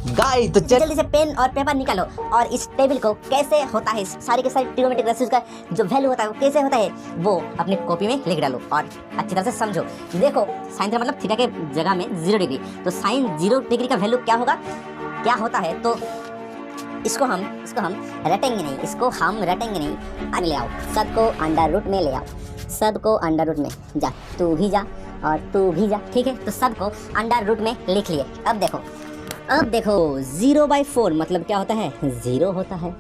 Guys तो जल्दी से पेन और पेपर निकालो और इस टेबल को कैसे होता है, सारी के सारी ट्रिग्नोमेट्रिक रेशियोज का जो वैल्यू होता है वो कैसे होता है वो अपनी कॉपी में लिख डालो और अच्छी तरह से समझो। देखो साइन थीटा मतलब थीटा के जगह में 0 डिग्री, तो साइन 0 डिग्री का वैल्यू क्या होगा, क्या होता है, तो इसको हम रटेंगे नहीं, आगे ले आओ, सबको अंडर रूट में ले आओ, सबको अंडर रूट में, जा तू भी जा और तू भी जा, ठीक है। तो सबको अंडर रूट में लिख लिए। अब देखो 0/4 मतलब क्या होता है, 0 होता है,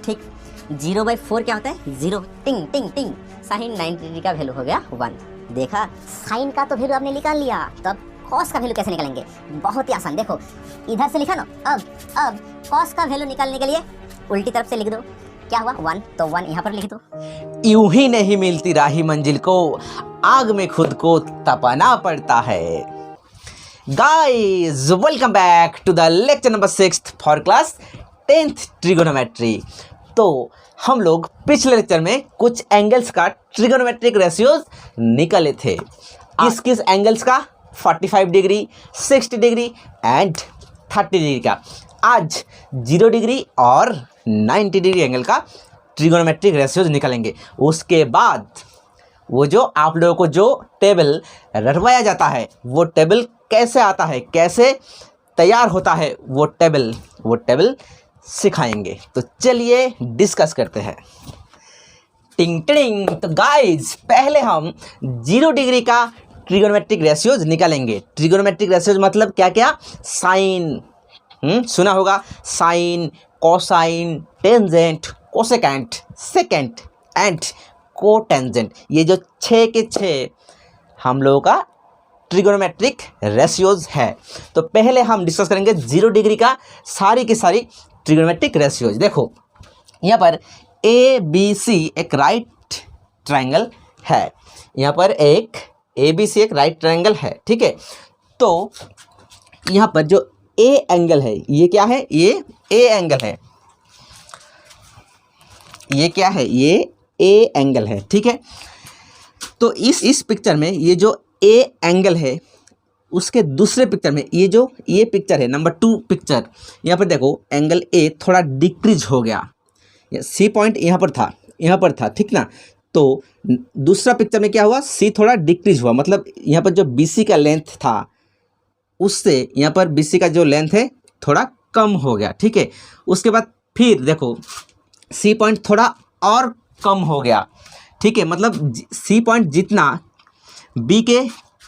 ठीक। 0/4 क्या होता है, 0, टिंग टिंग टिंग। साइन 90 डिग्री का वैल्यू हो गया 1। देखा, साइन का तो वैल्यू आपने निकाल लिया, तो अब कॉस का वैल्यू कैसे निकालेंगे, बहुत ही आसान। देखो इधर से लिखा ना, अब कॉस का वैल्यू निकालने के लिए उल्टी तरफ से लिख दो, क्या हुआ 1, तो 1 यहाँ पर लिख दो। यूं ही नहीं मिलती राही मंजिल को, आग में खुद को तपाना पड़ता है। Guys welcome back to the lecture number 6 for class 10th trigonometry. तो हम लोग पिछले लेक्चर में कुछ एंगल्स का ट्रिगोनोमेट्रिक रेशियोज निकाले थे। किस एंगल्स का, 45 डिग्री, 60 डिग्री एंड 30 डिग्री का। आज 0 डिग्री और 90 डिग्री एंगल का ट्रिगोनोमेट्रिक रेशियोज निकालेंगे। उसके बाद वो जो आप लोगों को जो टेबल रटवाया जाता है, वो टेबल कैसे आता है, कैसे तैयार होता है वो टेबल सिखाएंगे। तो चलिए डिस्कस करते हैं। टिंग टिंग। तो गाइज पहले हम 0 डिग्री का ट्रिगोनोमेट्रिक रेशियोज निकालेंगे। ट्रिगोनोमेट्रिक रेशियोज मतलब क्या क्या, साइन, सुना होगा, sine, cosine, tangent, cosecant, secant and cotangent. ये जो 6 के 6 हम लोगों का ट्रिगोनोमेट्रिक रेशियोज है। तो पहले हम डिस्कस करेंगे 0 डिग्री का सारी की सारी ट्रिगोनोमेट्रिक रेशियोज। देखो यहाँ पर ABC एक राइट ट्रायंगल है, यहाँ पर एक ABC एक राइट ट्रायंगल है, ठीक है। तो यहाँ पर जो A एंगल है, ये क्या है, ये A एंगल है, ये क्या है, ये A एंगल है, ठीक है। तो इस पिक्चर में ये जो A एंगल है, उसके दूसरे पिक्चर में ये पिक्चर है नंबर 2 पिक्चर, यहाँ पर देखो एंगल A थोड़ा डिक्रीज हो गया, C पॉइंट यहाँ पर था, ठीक ना। तो दूसरा पिक्चर में क्या हुआ, C थोड़ा डिक्रीज हुआ, मतलब यहाँ पर जो BC का लेंथ था उससे यहाँ पर BC का जो लेंथ है थोड़ा कम हो गया, ठीक है। उसके बाद फिर देखो C पॉइंट थोड़ा और कम हो गया, ठीक है। मतलब C पॉइंट जितना B के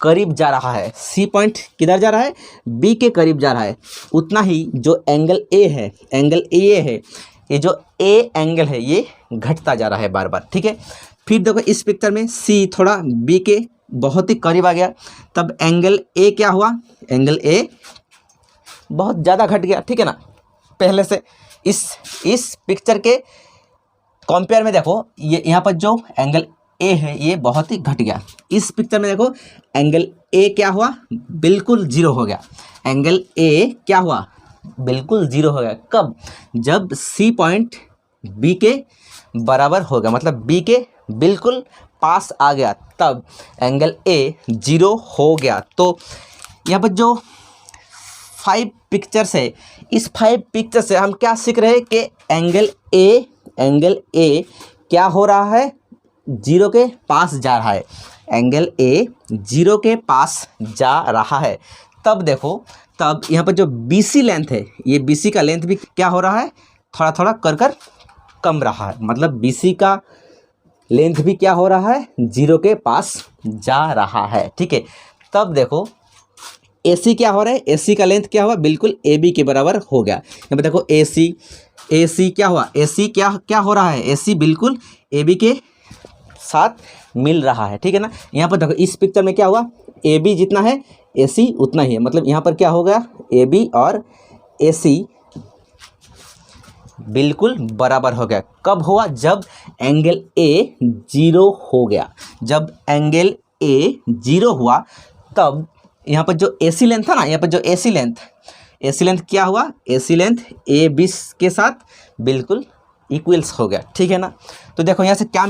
करीब जा रहा है, C पॉइंट किधर जा रहा है, B के करीब जा रहा है, उतना ही जो एंगल A है, ये जो A एंगल है ये घटता जा रहा है बार बार, ठीक है। फिर देखो इस पिक्चर में C थोड़ा B के बहुत ही करीब आ गया, तब एंगल A क्या हुआ, एंगल A बहुत ज़्यादा घट गया, ठीक है ना। पहले से इस पिक्चर के कंपेयर में देखो ये यहाँ पर जो एंगल A है ये बहुत ही घट गया। इस पिक्चर में देखो एंगल A क्या हुआ, बिल्कुल 0 हो गया। एंगल A क्या हुआ, बिल्कुल 0 हो गया। कब, जब C पॉइंट B के बराबर हो गया, मतलब B के बिल्कुल पास आ गया, तब एंगल A 0 हो गया। तो यहाँ पर जो 5 पिक्चर्स है, इस 5 पिक्चर से हम क्या सीख रहे हैं कि एंगल A क्या हो रहा है, 0 के पास जा रहा है, एंगल A 0 के पास जा रहा है। तब देखो, तब यहाँ पर जो BC लेंथ है, ये BC का लेंथ भी क्या हो रहा है, थोड़ा थोड़ा कर कम रहा है, मतलब BC का लेंथ भी क्या हो रहा है, 0 के पास जा रहा है, ठीक है। तब देखो AC क्या हो रहा है, AC का लेंथ क्या हुआ, बिल्कुल AB के बराबर हो गया। यहाँ पर देखो AC क्या हुआ, AC क्या हो रहा है, AC बिल्कुल AB के साथ मिल रहा है, ठीक है ना। यहाँ पर देखो इस पिक्चर में क्या हुआ, AB जितना है AC उतना ही है, मतलब यहाँ पर क्या हो गया, AB और AC बिल्कुल बराबर हो गया। कब हुआ, जब एंगल A 0 हो गया। जब एंगल A 0 हुआ तब यहाँ पर जो AC लेंथ था ना, यहाँ पर जो AC लेंथ क्या हुआ, AC लेंथ AB के साथ बिल्कुल इक्वल्स हो गया, ठीक है ना। तो देखो यहाँ से क्या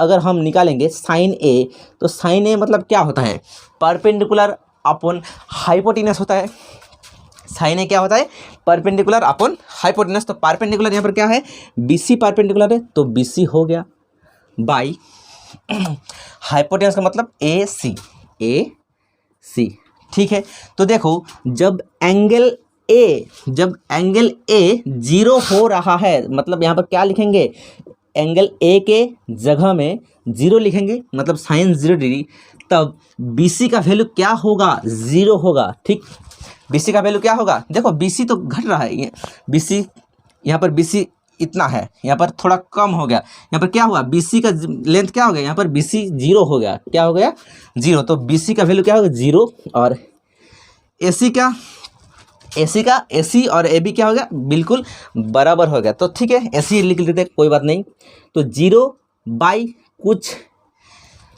अगर हम निकालेंगे साइन A, तो साइन A मतलब क्या होता है, परपेंडिकुलर अपॉन हाइपोटेनस होता है। साइन ए क्या होता है, परपेंडिकुलर अपॉन हाइपोटेनस। तो परपेंडिकुलर यहाँ पर क्या है, BC परपेंडिकुलर है, तो BC हो गया बाई हाइपोटेनस का मतलब AC, ठीक है। तो देखो जब एंगल ए 0 हो रहा है, मतलब यहाँ पर क्या लिखेंगे, एंगल ए के जगह में 0 लिखेंगे, मतलब साइन 0 डिग्री, तब BC का वैल्यू क्या होगा, 0 होगा, ठीक। BC का वैल्यू क्या होगा, देखो BC तो घट रहा है, BC यहाँ पर BC इतना है, यहाँ पर थोड़ा कम हो गया, यहाँ पर क्या हुआ, BC का लेंथ क्या हो गया, यहाँ पर BC 0 हो गया, क्या हो गया, 0। तो BC का वैल्यू क्या होगा, 0, और AC और AB क्या हो गया, बिल्कुल बराबर हो गया। तो ठीक है, AC लिख लेते, कोई बात नहीं। तो 0 बाई कुछ,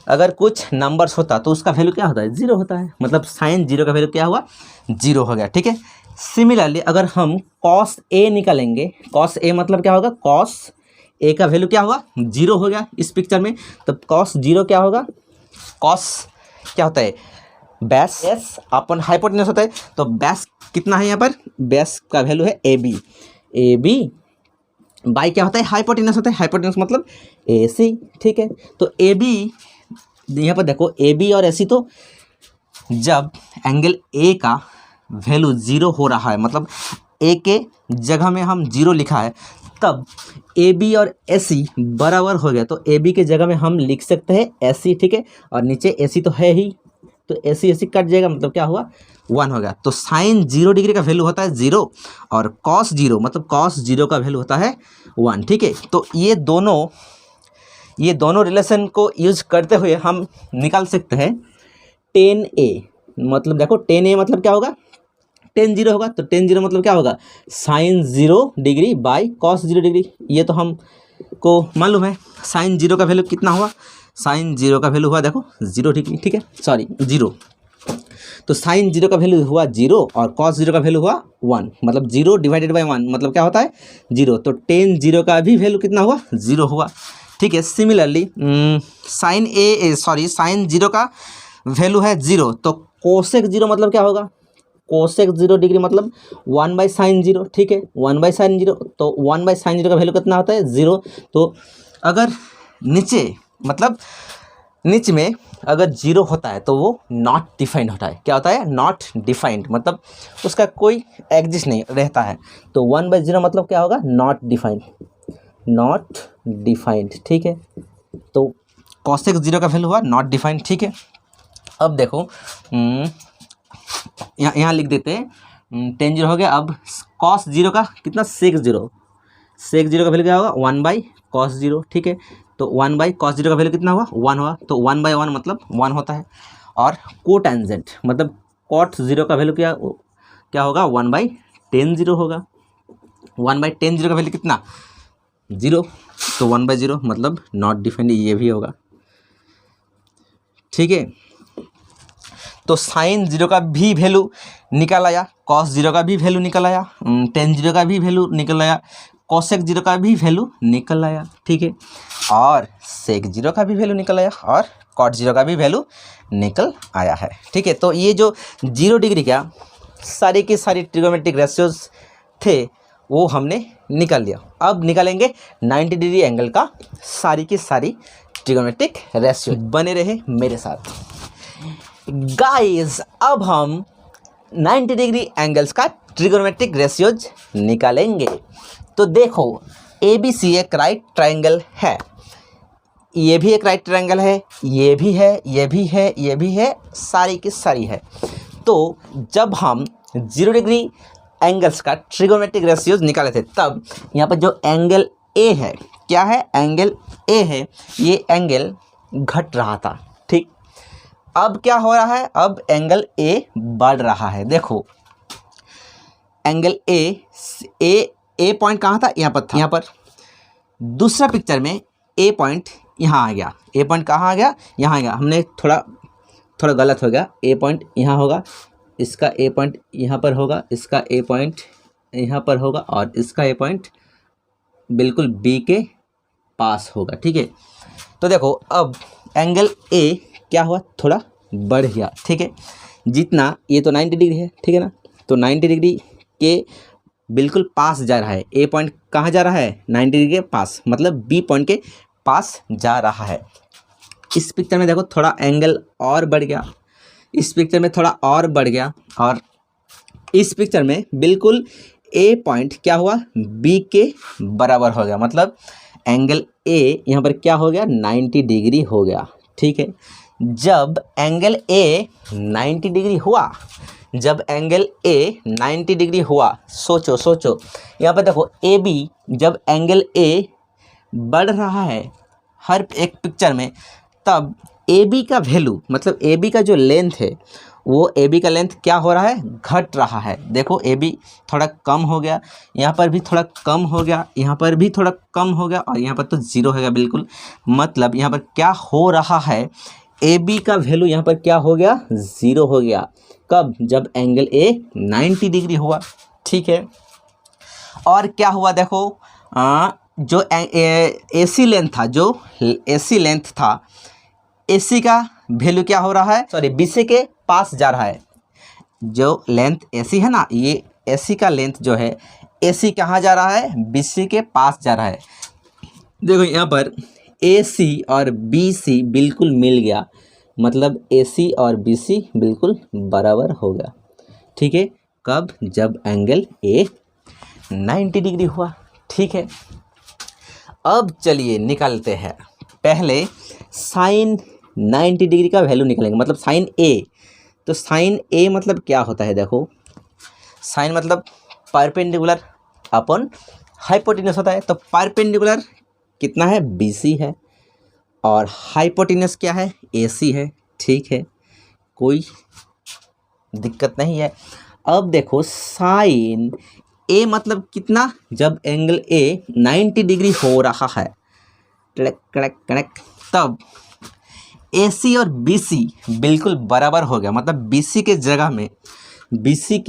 अगर कुछ नंबर्स होता तो उसका वैल्यू क्या होता है, 0 होता है, मतलब साइन 0 का वैल्यू क्या हुआ, 0 हो गया, ठीक है। सिमिलरली अगर हम कॉस A निकालेंगे, कॉस A मतलब क्या होगा, कॉस A का वैल्यू क्या हुआ, 0 हो गया इस पिक्चर में, तब कॉस 0 क्या होगा, कॉस क्या होता है, बेस अपन हाइपोटेनस होता है, तो बेस कितना है यहाँ पर, बेस का वैल्यू है AB बाई क्या होता है, हाइपोटेनस होता है, हाइपोटेनस मतलब AC, ठीक है। तो AB यहाँ पर देखो, AB और AC, तो जब एंगल A का वैल्यू 0 हो रहा है, मतलब A के जगह में हम 0 लिखा है, तब AB और AC बराबर हो गया, तो AB के जगह में हम लिख सकते हैं AC, ठीक है, और नीचे AC तो है ही, तो AC कट जाएगा, मतलब क्या हुआ, 1 हो गया। तो साइन 0 डिग्री का वैल्यू होता है 0, और कॉस 0 मतलब कॉस 0 का वैल्यू होता है 1, ठीक है। तो ये दोनों रिलेशन को यूज करते हुए हम निकाल सकते हैं tan A, मतलब देखो tan A मतलब क्या होगा, tan 0 होगा, तो tan 0 मतलब क्या होगा, sine 0 degree by cos 0 degree, ये तो हमको मालूम है। साइन 0 का वैल्यू कितना हुआ, साइन 0 का वैल्यू हुआ देखो 0 डिग्री, ठीक है, सॉरी 0। तो साइन 0 का वैल्यू हुआ 0 और कॉस 0 का वैल्यू हुआ 1, मतलब 0 डिवाइडेड बाई 1 मतलब क्या होता है, 0। तो tan 0 का भी वैल्यू कितना हुआ, 0 हुआ, ठीक है। सिमिलरली साइन 0 का वैल्यू है 0, तो कोसेक 0 मतलब क्या होगा, कोसेक 0 डिग्री मतलब 1 बाई साइन 0, ठीक है, 1 बाई साइन 0, तो 1 बाई साइन 0 का वैल्यू कितना होता है, 0। तो अगर नीच में अगर 0 होता है तो वो नॉट डिफाइंड होता है, क्या होता है, नॉट डिफाइंड, मतलब उसका कोई एग्जिस्ट नहीं रहता है। तो 1 बाई 0 मतलब क्या होगा, नॉट डिफाइंड, ठीक है। तो कॉसेक 0 का वैल्यू हुआ नॉट डिफाइंड, ठीक है। अब देखो यहाँ लिख देते हैं, tan 0 हो गया, अब कॉस 0 का कितना, सेक 0 का वैल्यू क्या होगा, 1 बाई कॉस 0, ठीक है। तो 1 बाई कॉस 0 का वैल्यू कितना हुआ, 1 हुआ, तो 1 बाई 1 मतलब 1 होता है। और कोटेंजेंट मतलब कॉट 0 का वैल्यू क्या होगा, 1 बाई tan 0 होगा, 1 बाई tan 0 का वैल्यू कितना, 0, तो 1 बाई 0 मतलब नॉट डिफाइंड, ये भी होगा, ठीक है। तो साइन 0 का भी वैल्यू निकल आया, कॉस 0 का भी वैल्यू निकल आया, tan 0 का भी वैल्यू निकल आया, कोसेक 0 का भी वैल्यू निकल आया, ठीक है, और सेक 0 का भी वैल्यू निकल आया, और कॉट 0 का भी वैल्यू निकल आया है, ठीक है। तो ये जो 0 डिग्री का सारी की सारी ट्रिगोनोमेट्रिक रेशियोज थे वो हमने निकाल लिया। अब निकालेंगे 90 डिग्री एंगल का सारी की सारी ट्रिगोनोमेट्रिक रेशियो। बने रहे मेरे साथ गाइस। अब हम 90 डिग्री एंगल्स का ट्रिगोनोमेट्रिक रेशियोज निकालेंगे। तो देखो ABC एक राइट ट्रायंगल है, ये भी एक राइट ट्रायंगल है, ये भी है, ये भी है, ये भी है, सारी की सारी है। तो जब हम 0 डिग्री एंगल्स का ट्रिगोनोमेट्रिक रेशियोज निकाले थे, तब यहाँ पर जो एंगल A है, क्या है, एंगल A है, ये एंगल घट रहा था, ठीक। अब क्या हो रहा है, अब एंगल A बढ़ रहा है। देखो एंगल A पॉइंट कहाँ था, यहाँ पर था, यहाँ पर। दूसरा पिक्चर में A पॉइंट यहाँ आ गया, A पॉइंट कहाँ आ गया, यहाँ आ गया। हमने थोड़ा गलत हो गया, A पॉइंट यहाँ होगा, इसका A पॉइंट यहाँ पर होगा, इसका A पॉइंट यहाँ पर होगा, और इसका A पॉइंट बिल्कुल B के पास होगा, ठीक है। तो देखो अब एंगल A क्या हुआ, थोड़ा बढ़ गया, ठीक है। जितना ये तो 90 डिग्री है, ठीक है ना, तो 90 डिग्री के बिल्कुल पास जा रहा है। ए पॉइंट कहाँ जा रहा है? 90 डिग्री के पास, मतलब बी पॉइंट के पास जा रहा है। इस पिक्चर में देखो थोड़ा एंगल और बढ़ गया, इस पिक्चर में थोड़ा और बढ़ गया, और इस पिक्चर में बिल्कुल ए पॉइंट क्या हुआ? बी के बराबर हो गया, मतलब एंगल ए यहाँ पर क्या हो गया? 90 डिग्री हो गया। ठीक है, जब एंगल ए 90 डिग्री हुआ, जब एंगल ए 90 डिग्री हुआ, सोचो यहाँ पर देखो ए बी, जब एंगल ए बढ़ रहा है हर एक पिक्चर में, तब ए बी का वैल्यू, मतलब ए बी का जो लेंथ है, वो ए बी का लेंथ क्या हो रहा है? घट रहा है। देखो ए बी थोड़ा कम हो गया, यहाँ पर भी थोड़ा कम हो गया, यहाँ पर भी थोड़ा कम हो गया, और यहाँ पर तो ज़ीरो हो गया बिल्कुल। मतलब यहाँ पर क्या हो रहा है? ए बी का वैल्यू यहाँ पर क्या हो गया? ज़ीरो हो गया। कब? जब एंगल ए 90 डिग्री हुआ। ठीक है, और क्या हुआ देखो, जो ए सी लेंथ था, जो ए सी लेंथ था, ए सी का वैल्यू क्या हो रहा है? सॉरी, बी सी के पास जा रहा है। जो लेंथ ए सी है ना, ये ए सी का लेंथ जो है, ए सी कहाँ जा रहा है? बी सी के पास जा रहा है। देखो यहाँ पर ए सी और बी सी बिल्कुल मिल गया, मतलब ए सी और बी सी बिल्कुल बराबर हो गया। ठीक है, कब? जब एंगल ए 90 डिग्री हुआ। ठीक है, अब चलिए निकालते हैं। पहले साइन 90 डिग्री का वैल्यू निकालेंगे, मतलब साइन ए। तो साइन ए मतलब क्या होता है? देखो, साइन मतलब परपेंडिकुलर अपॉन हाइपोटेन्यूस होता है। तो परपेंडिकुलर कितना है? BC है, और हाइपोटेन्यूस क्या है? AC है। ठीक है, कोई दिक्कत नहीं है। अब देखो साइन ए मतलब कितना? जब एंगल ए 90 डिग्री हो रहा है, कड़क, तब AC और BC बिल्कुल बराबर हो गया, मतलब BC की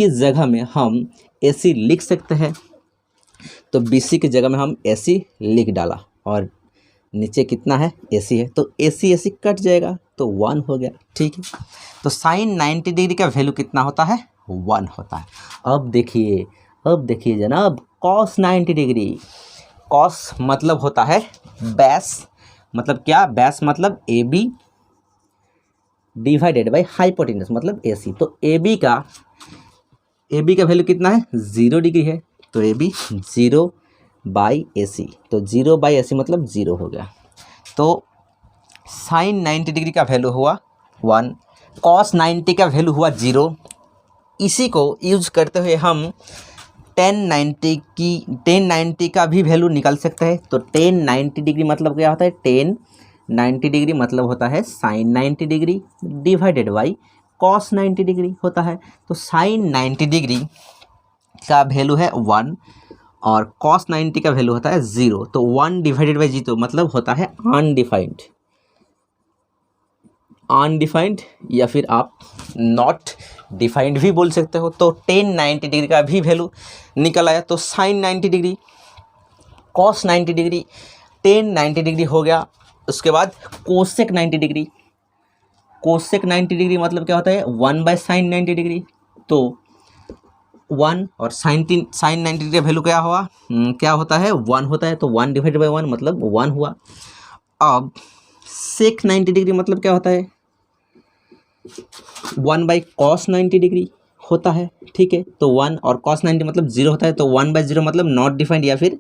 जगह में हम AC लिख सकते हैं। तो BC की जगह में हम AC लिख डाला, और नीचे कितना है? AC है, तो AC कट जाएगा, तो 1 हो गया। ठीक है, तो साइन 90 डिग्री का वैल्यू कितना होता है? 1 होता है। अब देखिए जनाब, कॉस 90 डिग्री, कॉस मतलब होता है बेस, मतलब क्या? बेस मतलब AB डिवाइडेड बाई हाइपोटेन्यूस मतलब AC। तो AB का वैल्यू कितना है? 0 डिग्री है, तो AB 0 बाई AC, तो 0 बाई AC मतलब 0 हो गया। तो साइन 90 डिग्री का वैल्यू हुआ 1, कॉस 90 का वैल्यू हुआ 0। इसी को यूज करते हुए हम टेन 90 का भी वैल्यू निकाल सकते हैं। तो टेन 90 डिग्री मतलब क्या होता है? टेन 90 डिग्री मतलब होता है sine 90 degree divided by cos 90 degree होता है। तो साइन 90 डिग्री का वैल्यू है 1 और कॉस 90 का वैल्यू होता है 0। तो 1 डिवाइडेड बाई 0 मतलब होता है अनडिफाइंड या फिर आप नॉट डिफाइंड भी बोल सकते हो। तो टेन 90 डिग्री का भी वैल्यू निकल आया। तो sine 90 degree, cos 90 degree, tan 90 degree हो गया। उसके बाद कोसेक 90 डिग्री, कोसेक 90 डिग्री मतलब क्या होता है? 1 बाय साइन 90 डिग्री। तो 1 और साइन 90 डिग्री वैल्यू क्या हुआ? क्या होता है? 1 होता है। तो 1 डिवाइडेड बाई 1 मतलब 1 हुआ। अब सेक 90 डिग्री मतलब क्या होता है? 1 बाई कॉस 90 डिग्री होता है। ठीक है, तो 1 और कॉस 90 मतलब 0 होता है। तो 1 बाई 0 मतलब नॉट डिफाइंड या फिर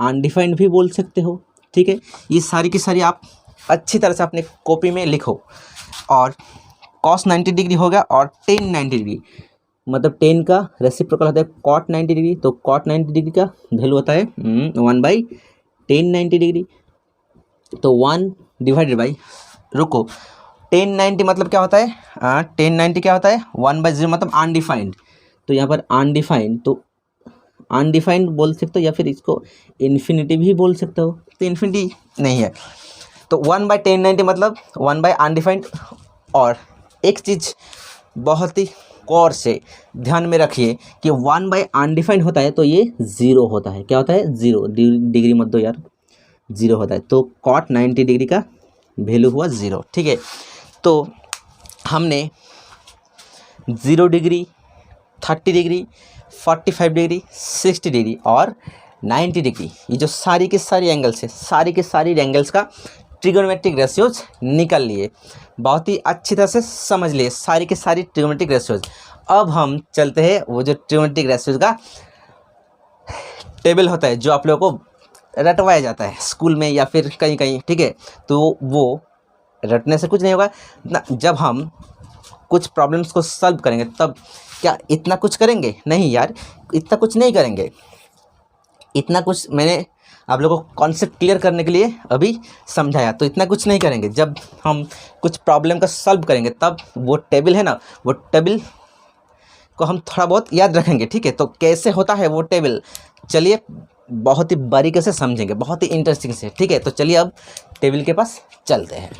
अनडिफाइंड भी बोल सकते हो। ठीक है, ये सारी की सारी आप अच्छी तरह से अपने कॉपी में लिखो। और कॉस 90 डिग्री हो गया और टेन 90 डिग्री मतलब 10 का रेसिप्रोकल होता है कॉट 90 डिग्री। तो कॉट 90 डिग्री का वैल्यू होता है 1 बाई टेन 90 डिग्री। तो 1 डिवाइडेड बाई, रुको, 10 90 मतलब क्या होता है? 10 90 क्या होता है? 1 बाई 0 मतलब अनडिफाइंड। तो यहाँ पर अनडिफाइंड, तो अनडिफाइंड बोल सकते हो या फिर इसको इन्फिनिटी भी बोल सकते हो। तो इन्फिनिटी नहीं है। तो 1 बाई 10 90 मतलब 1 बाई अनडिफाइंड। और एक चीज़ बहुत ही गौर से ध्यान में रखिए कि 1 बाई अनडिफाइंड होता है तो ये 0 होता है। क्या होता है? 0 डिग्री मत दो यार, 0 होता है। तो कॉट 90 डिग्री का वैल्यू हुआ 0। ठीक है, तो हमने 0 डिग्री 30 डिग्री, 45 डिग्री, 60 डिग्री और 90 डिग्री, ये जो सारी के सारी एंगल्स है, सारी के सारी एंगल्स का ट्रिगोनोमेट्रिक रेशियोज निकल लिए, बहुत ही अच्छी तरह से समझ लिए सारी के सारी ट्रिगोनोमेट्रिक रेशियोज। अब हम चलते हैं वो जो ट्रिगोनोमेट्रिक रेशियोज का टेबल होता है, जो आप लोगों को रटवाया जाता है स्कूल में या फिर कहीं कहीं, ठीक है। तो वो रटने से कुछ नहीं होगा ना, जब हम कुछ प्रॉब्लम्स को सॉल्व करेंगे तब क्या इतना कुछ करेंगे? नहीं यार, इतना कुछ नहीं करेंगे। इतना कुछ मैंने आप लोगों को कॉन्सेप्ट क्लियर करने के लिए अभी समझाया, तो इतना कुछ नहीं करेंगे। जब हम कुछ प्रॉब्लम का सॉल्व करेंगे तब वो टेबल है ना, वो टेबल को हम थोड़ा बहुत याद रखेंगे, ठीक है। तो कैसे होता है वो टेबल, चलिए बहुत ही बारीकी से समझेंगे, बहुत ही इंटरेस्टिंग से, ठीक है। तो चलिए अब टेबल के पास चलते हैं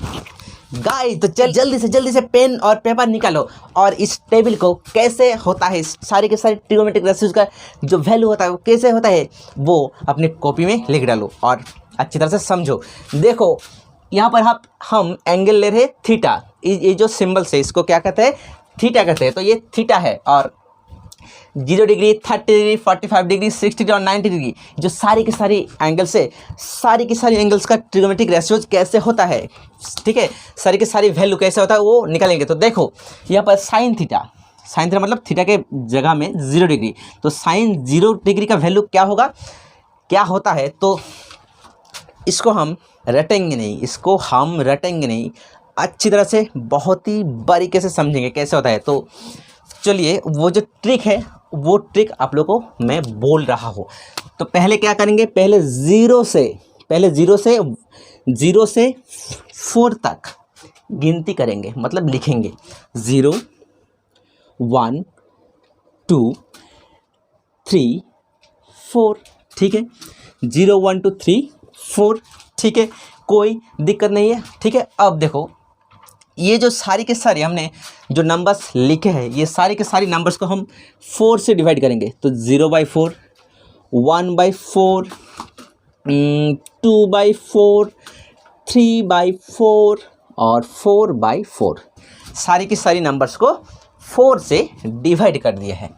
गाइस। तो जल्दी से पेन और पेपर निकालो और इस टेबल को कैसे होता है, सारे के सारे ट्रिगोनोमेट्रिक रेशियोज का जो वैल्यू होता है वो कैसे होता है, वो अपनी कॉपी में लिख डालो और अच्छी तरह से समझो। देखो यहाँ पर हम एंगल ले रहे थीटा, ये जो सिंबल से इसको क्या कहते हैं? थीटा कहते हैं। तो ये थीटा है और 0 डिग्री, 30 डिग्री, 45 डिग्री, 60 डिग्री और 90 डिग्री, जो सारी की सारी एंगल से सारी की सारी एंगल्स का ट्रिगोनोमेट्रिक रेशियोज कैसे होता है, ठीक है, सारी की सारी वैल्यू कैसे होता है वो निकालेंगे। तो देखो यहाँ पर साइन थीटा मतलब थीटा के जगह में 0 डिग्री, तो साइन 0 डिग्री का वैल्यू क्या होगा, क्या होता है? तो इसको हम रटेंगे नहीं, अच्छी तरह से बहुत ही बारीकी से समझेंगे कैसे होता है। तो चलिए वो जो ट्रिक है वो ट्रिक आप लोगों को मैं बोल रहा हूँ। तो पहले क्या करेंगे, पहले ज़ीरो से 4 तक गिनती करेंगे, मतलब लिखेंगे 0 1 2 3 4, ठीक है। 0 1 2 3 4, ठीक है, कोई दिक्कत नहीं है, ठीक है। अब देखो ये जो सारी के सारी हमने जो नंबर्स लिखे हैं, ये सारी के सारी नंबर्स को हम 4 से डिवाइड करेंगे। तो 0/4, 1/4, 2/4, 3/4 और 4/4, सारी की सारी नंबर्स को 4 से डिवाइड कर दिए हैं,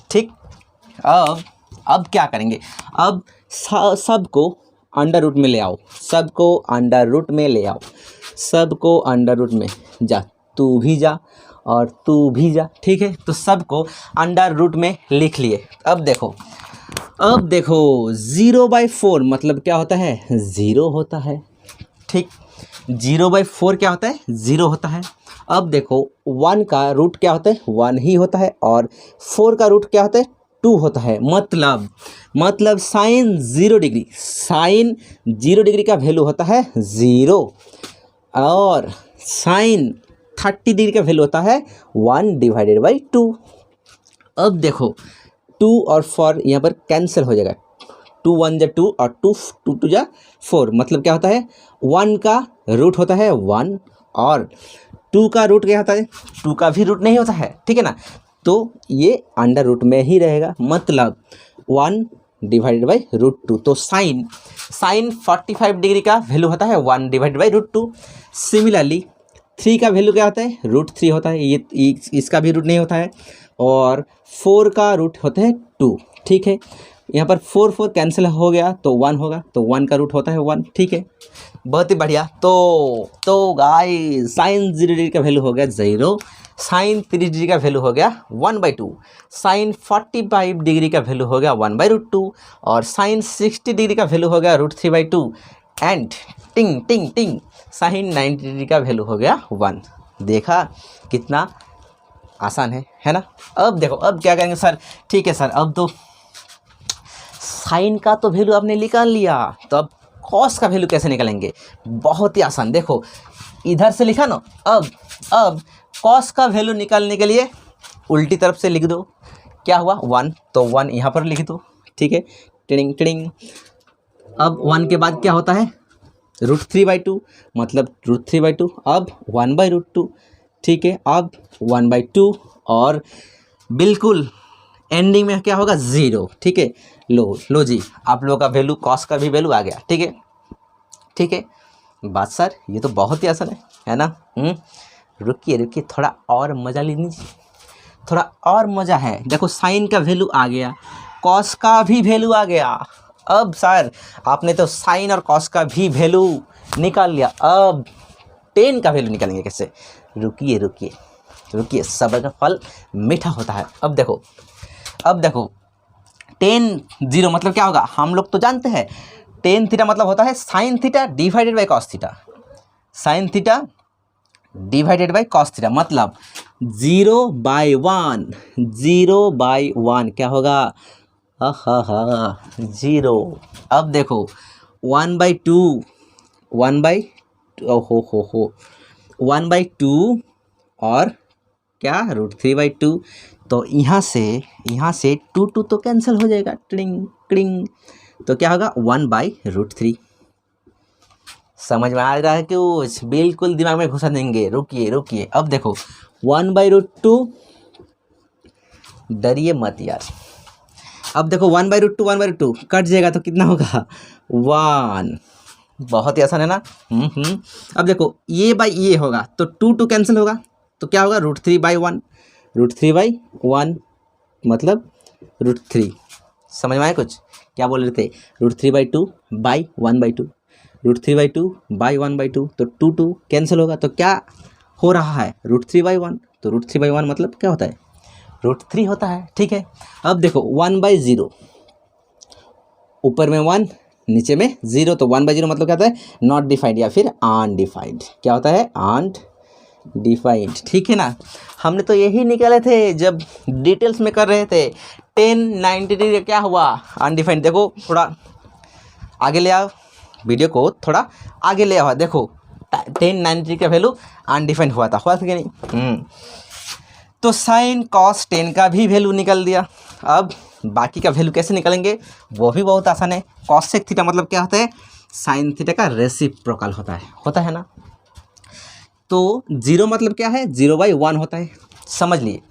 ठीक। अब क्या करेंगे, अब सबको अंडर रूट में ले आओ, सबको अंडर रूट में जा, तू भी जा और तू भी जा, ठीक है। तो सबको अंडर रूट में लिख लिए। अब देखो 0/4 मतलब क्या होता है, 0 होता है, ठीक। 0/4 क्या होता है, 0 होता है। अब देखो 1 का रूट क्या होता है, 1 ही होता है और 4 का रूट क्या होता है, 2 होता है। मतलब साइन 0 डिग्री का वैल्यू होता है 0 और साइन 30 डिग्री का वैल्यू होता है 1/2। अब देखो 2 और 4 यहाँ पर कैंसिल हो जाएगा, 2 1 जा 2 और 2 2 जा 4, मतलब क्या होता है, 1 का रूट होता है 1 और 2 का रूट क्या होता है, 2 का भी रूट नहीं होता है, ठीक है ना। तो ये अंडर रूट में ही रहेगा, मतलब 1/√2। तो साइन 45 डिग्री का वैल्यू होता है 1/√2। सिमिलरली 3 का वैल्यू क्या होता है, √3 होता है, ये इसका भी रूट नहीं होता है और 4 का रूट होता है 2, ठीक है। यहाँ पर 4 कैंसिल हो गया तो 1 होगा, तो 1 का रूट होता है 1, ठीक है, बहुत ही बढ़िया। तो गाइस साइन 0 डिग्री का वैल्यू हो गया 0, साइन 30 डिग्री का वैल्यू हो गया 1/2, साइन 45 डिग्री का वैल्यू हो गया 1/√2 और साइन 60 डिग्री का वैल्यू हो गया √3/2 एंड टिंग टिंग टिंग साइन 90 डिग्री का वैल्यू हो गया 1। देखा कितना आसान है ना। अब देखो अब क्या करेंगे सर, ठीक है सर, अब तो साइन का तो वैल्यू आपने निकाल लिया, तो अब कॉस का वैल्यू कैसे निकालेंगे, बहुत ही आसान। देखो इधर से लिखा ना, अब कॉस का वैल्यू निकालने के लिए उल्टी तरफ से लिख दो, क्या हुआ 1, तो 1 यहाँ पर लिख दो, ठीक है, टिडिंग टिडिंग। अब 1 के बाद क्या होता है, √3/2, मतलब √3/2, अब 1/√2, ठीक है, अब 1/2 और बिल्कुल एंडिंग में क्या होगा 0, ठीक है। लो जी, आप लोगों का वैल्यू कॉस का भी वैल्यू आ गया, ठीक है। बात सर ये तो बहुत ही आसान है ना। रुकिए थोड़ा और मज़ा लीजिए, थोड़ा और मज़ा है, देखो साइन का वैल्यू आ गया, कॉस का भी वैल्यू आ गया। अब सर आपने तो साइन और कॉस का भी वैल्यू निकाल लिया, अब टेन का वैल्यू निकालेंगे कैसे? रुकिए रुकिए रुकिए, सब्र का फल मीठा होता है। अब देखो टेन जीरो मतलब क्या होगा, हम लोग तो जानते हैं टेन थीटा मतलब होता है sine theta divided by cos theta. Sine theta divided by cos theta मतलब 0/1, 0/1 क्या होगा? हा 0। अब देखो 1/2, 1/2 और क्या √3/2। तो यहाँ से 2 तो कैंसिल हो जाएगा, ट्रिंग ट्रिंग, तो क्या होगा 1/√3। समझ में आ रहा है कुछ? बिल्कुल दिमाग में घुसा देंगे। रुकिए अब देखो 1/√2, डरिए मत यार। अब देखो 1/√2 कट जाएगा तो कितना होगा? 1। बहुत ही आसान है ना। अब देखो ये बाई ये होगा तो 2 कैंसिल होगा तो क्या होगा? √3/1, √3/1 मतलब √3। समझ में आया कुछ? क्या बोल रहे थे? √3/2 बाई 1/2, √3/2 बाई 1/2, तो 2 कैंसिल होगा तो क्या हो रहा है? √3/1, तो √3/1 मतलब क्या होता है? √3 होता है। ठीक है, अब देखो 1/0, ऊपर में 1 नीचे में 0, तो 1/0 मतलब क्या होता है? नॉट डिफाइंड या फिर अनडिफाइंड। क्या होता है? अनडिफाइंड। ठीक है ना, हमने तो यही निकाले थे जब डिटेल्स में कर रहे थे। 10, 90 क्या हुआ? अनडिफाइंड। देखो थोड़ा आगे ले आओ, वीडियो को थोड़ा आगे ले आओ। देखो 10, 90 का वैल्यू अनडिफाइंड हुआ था कि नहीं? तो साइन कॉस 10 का भी वैल्यू निकल दिया। अब बाकी का वैल्यू कैसे निकालेंगे वो भी बहुत आसान है। कॉसेक थीटा मतलब क्या होता है? साइन थीटा का रेसिप्रोकल होता है ना। तो 0 मतलब क्या है? 0/1 होता है। समझ लिए,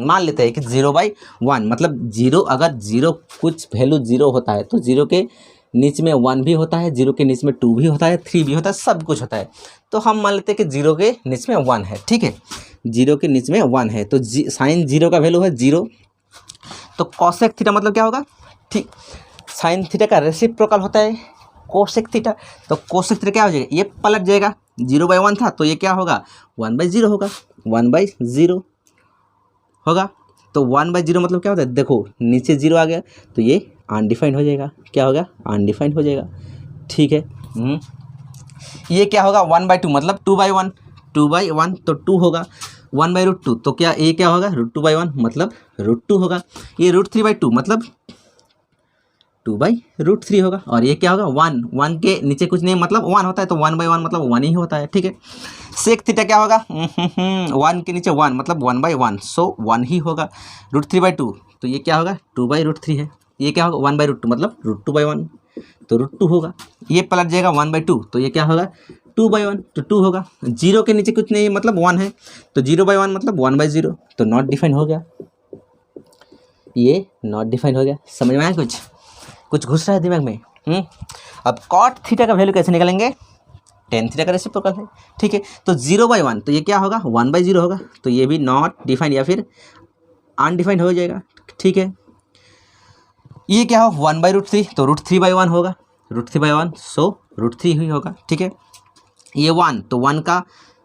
मान लेते हैं कि 0/1 मतलब 0, अगर 0 कुछ वैल्यू 0 होता है तो 0 के नीचे में 1 भी होता है, 0 के नीचे में 2 भी होता है, 3 भी होता है, सब कुछ होता है। तो हम मान लेते हैं कि 0 के नीचे में 1 है। ठीक है, 0 के नीचे में 1 है तो साइन 0 का वैल्यू है 0। तो कॉसेक थीटा मतलब क्या होगा? ठीक, साइन थीटा का रेसिप्रोकल होता है कोसेक थीटा। तो कोसेक थीटा क्या हो जाएगा? ये पलट जाएगा, 0/1 था तो ये क्या होगा? 1/0 होगा, 1/0 होगा। तो 1/0 मतलब क्या होता है? देखो नीचे 0 आ गया तो ये अनडिफाइंड हो जाएगा। क्या होगा? अनडिफाइंड हो जाएगा। ठीक है, ये क्या होगा? 1/2 मतलब 2/1, 2/1 तो 2 होगा। 1/√2 तो क्या ये क्या होगा? √2/1 मतलब √2 होगा। ये √3/2 मतलब 2/√3 होगा। और ये क्या होगा? 1 के नीचे कुछ नहीं मतलब 1 होता है तो 1/1 मतलब 1 ही होता है। ठीक है, सेक थीटा क्या होगा? 1 के नीचे 1 मतलब 1/1, सो 1 ही होगा। √3/2 तो ये क्या होगा? 2/√3 है। ये क्या होगा? 1/√2 मतलब √2/1 तो √2 होगा। ये पलट जाएगा 1/2 तो ये क्या होगा? 2/1 तो 2 होगा। 0 के नीचे कुछ नहीं मतलब 1 है तो 0/1 मतलब 1/0 तो नॉट डिफाइंड हो गया। ये नॉट डिफाइंड हो गया। समझ में आया कुछ घुस रहा है दिमाग में? अब कॉट थीटा का वैल्यू कैसे निकालेंगे? टेन थीटा का रेसिप्रोकल है। ठीक है, तो 0/1 तो ये क्या होगा? 1/0 होगा। तो ये भी नॉट डिफाइंड या फिर अनडिफाइंड हो जाएगा। ठीक है, ये क्या हो? 1/√3 तो √3/1 होगा, √3/1 सो √3 ही होगा। ठीक है, ये 1 तो 1 का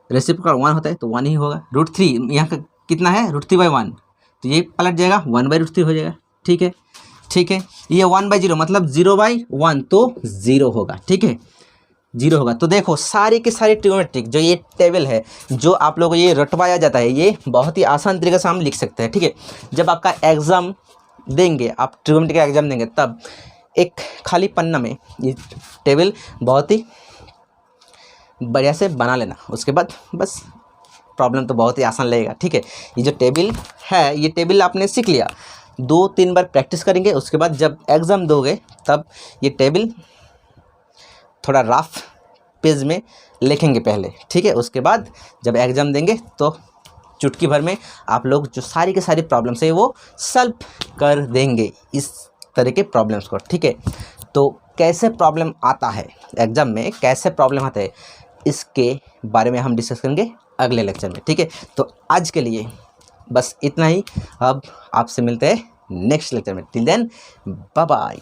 रेसिप्रोकल 1 होता है तो 1 ही होगा। √3 यहाँ का कितना है? √3/1 तो ये पलट जाएगा 1/√3 हो जाएगा। ठीक है, ये 1/0 मतलब 0/1 तो 0 होगा। ठीक है, 0 होगा। तो देखो सारी की सारी ट्रिग्नोमेट्रिक जो ये टेबल है जो आप लोगों को ये रटवाया जाता है ये बहुत ही आसान तरीके से हम लिख सकते हैं। ठीक है, जब आपका एग्ज़ाम देंगे, आप ट्रिग्नोमेट्री का एग्ज़ाम देंगे तब एक खाली पन्ना में ये टेबल बहुत ही बढ़िया से बना लेना। उसके बाद बस प्रॉब्लम तो बहुत ही आसान लगेगा। ठीक है, ये जो टेबल है ये टेबल आपने सीख लिया, 2-3 बार प्रैक्टिस करेंगे उसके बाद जब एग्ज़ाम दोगे तब ये टेबल थोड़ा रफ पेज में लिखेंगे पहले। ठीक है, उसके बाद जब एग्ज़ाम देंगे तो चुटकी भर में आप लोग जो सारी की सारी प्रॉब्लम्स है वो सॉल्व कर देंगे इस तरह के प्रॉब्लम्स को। ठीक है, तो कैसे प्रॉब्लम आता है एग्ज़ाम में, कैसे प्रॉब्लम आता है, इसके बारे में हम डिस्कस करेंगे अगले लेक्चर में। ठीक है, तो आज के लिए बस इतना ही। अब आपसे मिलते हैं नेक्स्ट लेक्चर में। Till then bye bye.